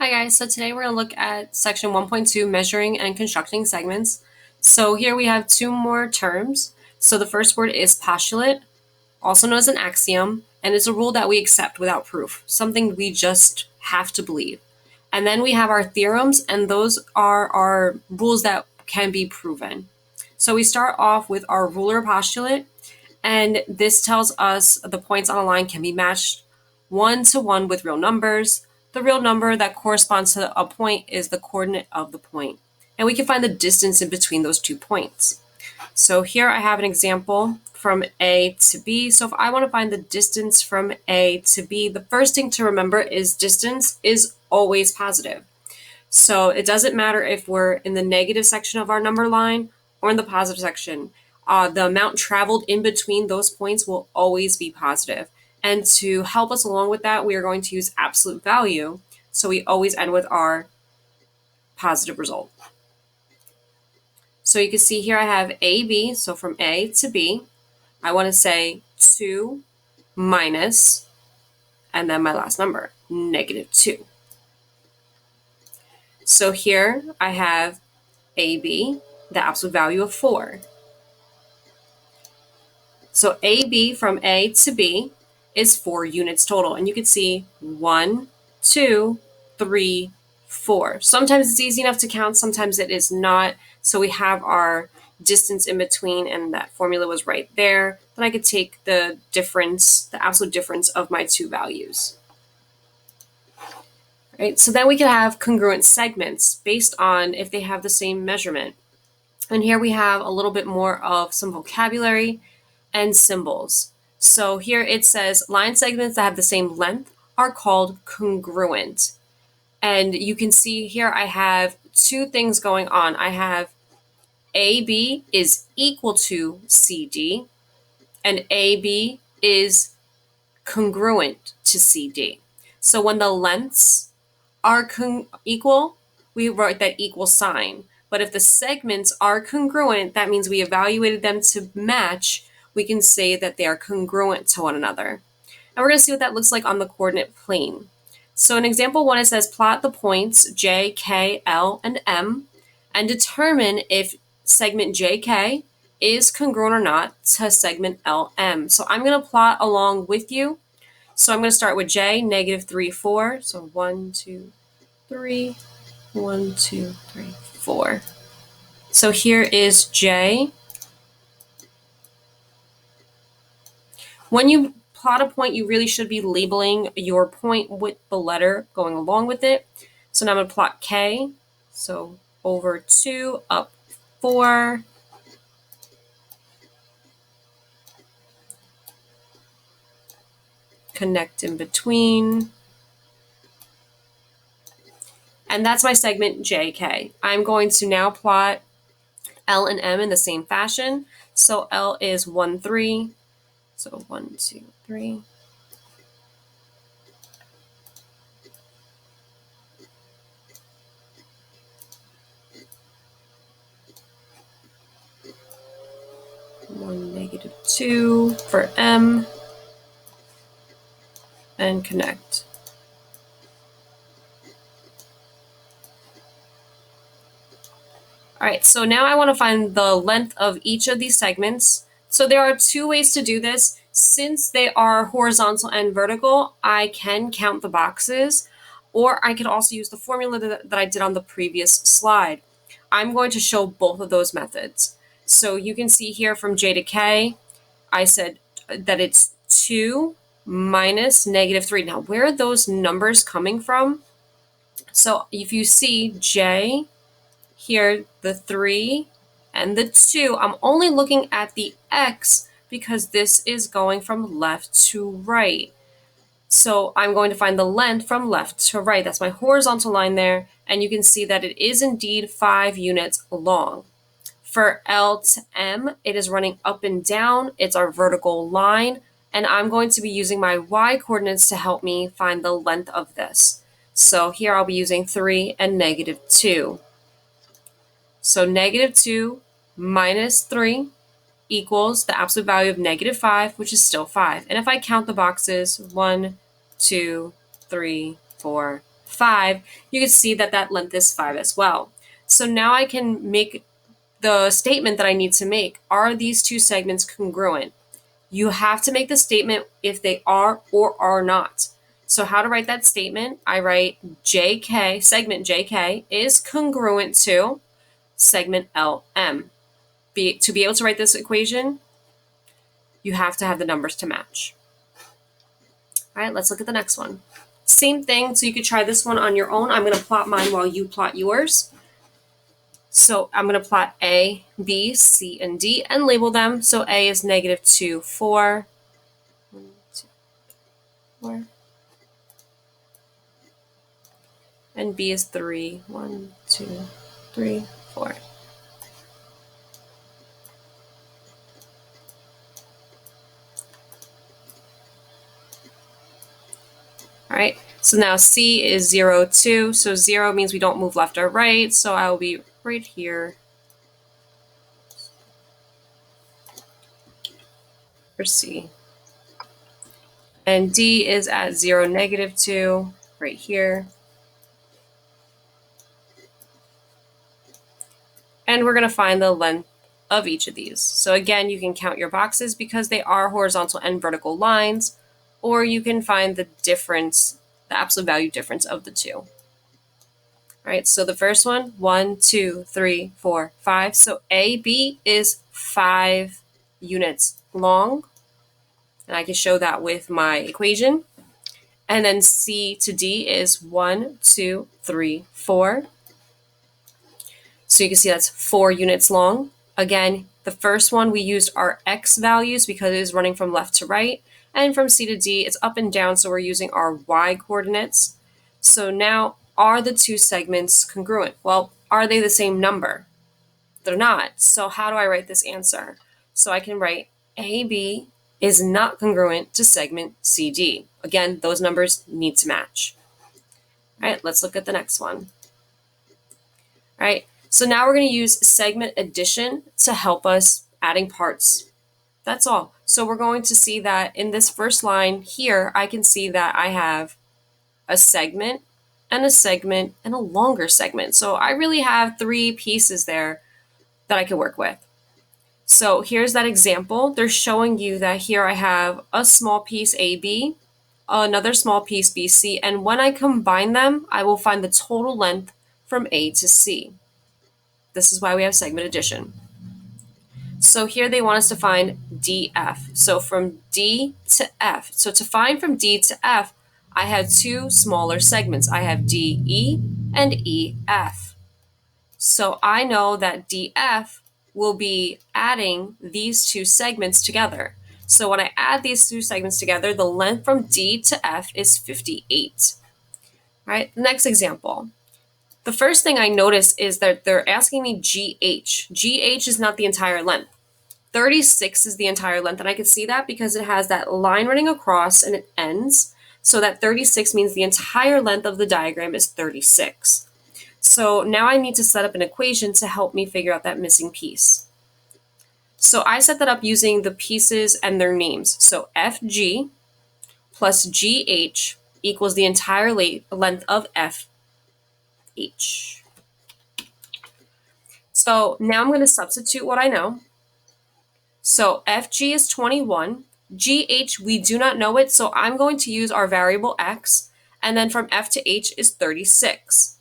Hi guys, so today we're going to look at section 1.2, measuring and constructing segments. So here we have two more terms. So the first word is postulate, also known as an axiom, and it's a rule that we accept without proof, something we just have to believe. And then we have our theorems, and those are our rules that can be proven. So we start off with our ruler postulate, and this tells us the points on a line can be matched 1-to-1 with real numbers. The real number that corresponds to a point is the coordinate of the point. And we can find the distance in between those 2 points. So here I have an example from A to B. So if I want to find the distance from A to B, the first thing to remember is distance is always positive. So it doesn't matter if we're in the negative section of our number line or in the positive section. The amount traveled in between those points will always be positive. And to help us along with that, we are going to use absolute value. So we always end with our positive result. So you can see here I have AB. So from A to B, I want to say 2 minus, and then my last number, -2. So here I have AB, the absolute value of 4. So AB from A to B is 4 units total. And you can see 1, 2, 3, 4. Sometimes it's easy enough to count, sometimes it is not. So we have our distance in between, and that formula was right there. Then I could take the difference, the absolute difference of my two values. Right? So then we can have congruent segments based on if they have the same measurement. And here we have a little bit more of some vocabulary and symbols. So here it says line segments that have the same length are called congruent. And you can see here I have two things going on. I have AB is equal to CD, and AB is congruent to CD. So when the lengths are equal, we write that equal sign. But if the segments are congruent, that means we evaluated them to match. We can say that they are congruent to one another. And we're going to see what that looks like on the coordinate plane. So in example 1, it says plot the points J, K, L, and M, and determine if segment JK is congruent or not to segment LM. So I'm going to plot along with you. So I'm going to start with J, -3, 4. So 1, 2, 3, 1, 2, 3, 4. So here is J. When you plot a point, you really should be labeling your point with the letter going along with it. So now I'm going to plot K. So over 2, up 4. Connect in between. And that's my segment JK. I'm going to now plot L and M in the same fashion. So L is 1, 3. So 1, 2, 3. -2 for M, and connect. All right, so now I want to find the length of each of these segments. So there are two ways to do this. Since they are horizontal and vertical, I can count the boxes, or I could also use the formula that I did on the previous slide. I'm going to show both of those methods. So you can see here from J to K, I said that it's 2 minus -3. Now, where are those numbers coming from? So if you see J, here, the 3 and the 2, I'm only looking at the X because this is going from left to right. So I'm going to find the length from left to right. That's my horizontal line there. And you can see that it is indeed 5 units long. For L to M, it is running up and down. It's our vertical line. And I'm going to be using my Y coordinates to help me find the length of this. So here I'll be using 3 and -2. So -2 minus 3 equals the absolute value of -5, which is still 5. And if I count the boxes, 1, 2, 3, 4, 5, you can see that that length is 5 as well. So now I can make the statement that I need to make. Are these two segments congruent? You have to make the statement if they are or are not. So how to write that statement? I write JK, segment JK is congruent to segment LM. To be able to write this equation, you have to have the numbers to match. All right, let's look at the next one. Same thing, so you could try this one on your own. I'm going to plot mine while you plot yours. So I'm going to plot A, B, C, and D and label them. So A is -2, 4. 1, 2, 4. And B is 3. 1, 2, 3, 4. All right, so now C is 0, 2. So 0 means we don't move left or right. So I will be right here for C. And D is at 0, -2, right here. And we're going to find the length of each of these. So again, you can count your boxes because they are horizontal and vertical lines, or you can find the difference, the absolute value difference of the two. All right, so the first one, 1, 2, 3, 4, 5. So AB is 5 units long, and I can show that with my equation. And then C to D is 1, 2, 3, 4. So you can see that's 4 units long. Again, the first one we used our X values because it is running from left to right. And from C to D, it's up and down, so we're using our Y coordinates. So now, are the two segments congruent? Well, are they the same number? They're not. So how do I write this answer? So I can write AB is not congruent to segment CD. Again, those numbers need to match. All right, let's look at the next one. All right, so now we're going to use segment addition to help us adding parts. That's all. So we're going to see that in this first line here, I can see that I have a segment and a longer segment. So I really have 3 pieces there that I can work with. So here's that example. They're showing you that here I have a small piece AB, another small piece BC, and when I combine them, I will find the total length from A to C. This is why we have segment addition. So here they want us to find DF. So from D to F. So to find from D to F, I have 2 smaller segments. I have DE and EF. So I know that DF will be adding these 2 segments together. So when I add these 2 segments together, the length from D to F is 58. All right, the next example. The first thing I notice is that they're asking me GH. GH is not the entire length. 36 is the entire length, and I can see that because it has that line running across and it ends. So that 36 means the entire length of the diagram is 36. So now I need to set up an equation to help me figure out that missing piece. So I set that up using the pieces and their names. So FG plus GH equals the entire length of FH. So now I'm going to substitute what I know. So FG is 21. GH, we do not know it, so I'm going to use our variable x, and then from F to H is 36.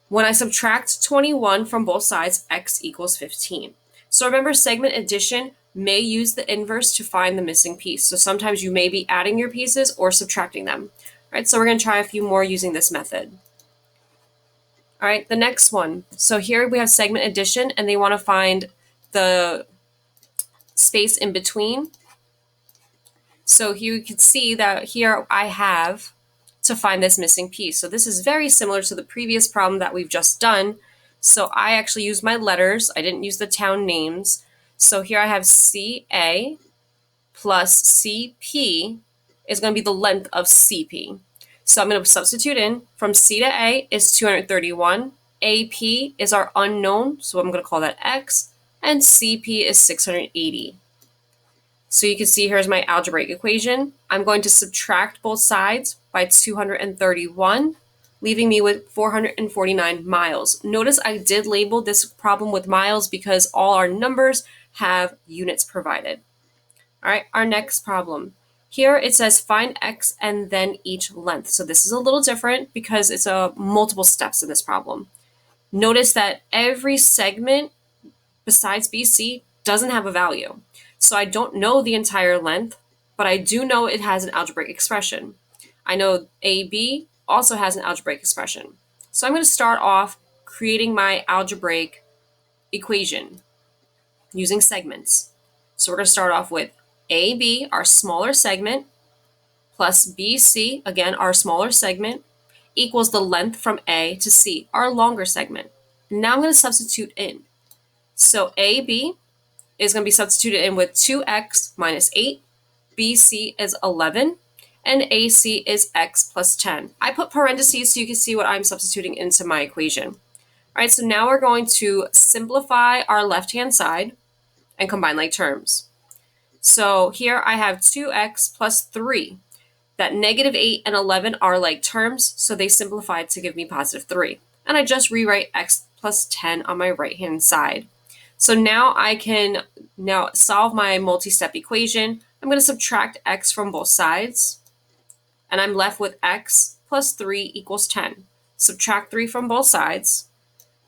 When I subtract 21 from both sides, x equals 15. So remember, segment addition may use the inverse to find the missing piece. So sometimes you may be adding your pieces or subtracting them. All right, so we're going to try a few more using this method. All right, the next one. So here we have segment addition, and they want to find the space in between. So you can see that here I have to find this missing piece. So this is very similar to the previous problem that we've just done. So I actually used my letters. I didn't use the town names. So here I have CA plus CP is going to be the length of CP. So I'm going to substitute in from C to A is 231. AP is our unknown, so I'm going to call that X. And CP is 680. So you can see here's my algebraic equation. I'm going to subtract both sides by 231, leaving me with 449 miles. Notice I did label this problem with miles because all our numbers have units provided. All right, our next problem. Here it says find x and then each length. So this is a little different because it's multiple steps in this problem. Notice that every segment besides BC doesn't have a value. So I don't know the entire length, but I do know it has an algebraic expression. I know AB also has an algebraic expression. So I'm going to start off creating my algebraic equation using segments. So we're going to start off with AB, our smaller segment, plus BC, again, our smaller segment, equals the length from A to C, our longer segment. Now I'm going to substitute in. So AB is going to be substituted in with 2x minus 8, BC is 11, and AC is x plus 10. I put parentheses so you can see what I'm substituting into my equation. All right, so now we're going to simplify our left-hand side and combine like terms. So here I have 2x plus 3. That negative 8 and 11 are like terms, so they simplified to give me positive 3. And I just rewrite x plus 10 on my right-hand side. So now I can solve my multi-step equation. I'm going to subtract x from both sides, and I'm left with x plus 3 equals 10. Subtract 3 from both sides,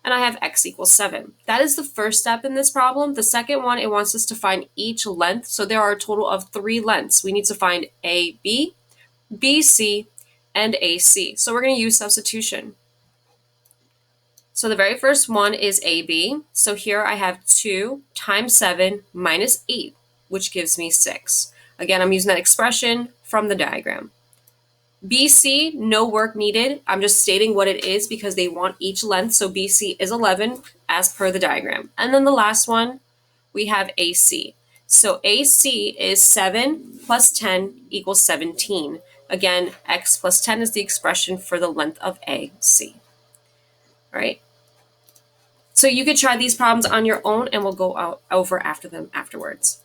and I have x equals 7. That is the first step in this problem. The second one, it wants us to find each length. So there are a total of 3 lengths. We need to find AB, BC, and AC. So we're going to use substitution. So the very first one is AB. So here I have 2 times 7 minus 8, which gives me 6. Again, I'm using that expression from the diagram. BC, no work needed. I'm just stating what it is because they want each length. So BC is 11 as per the diagram. And then the last one, we have AC. So AC is 7 plus 10 equals 17. Again, x plus 10 is the expression for the length of AC. All right. So you could try these problems on your own and we'll go over after them afterwards.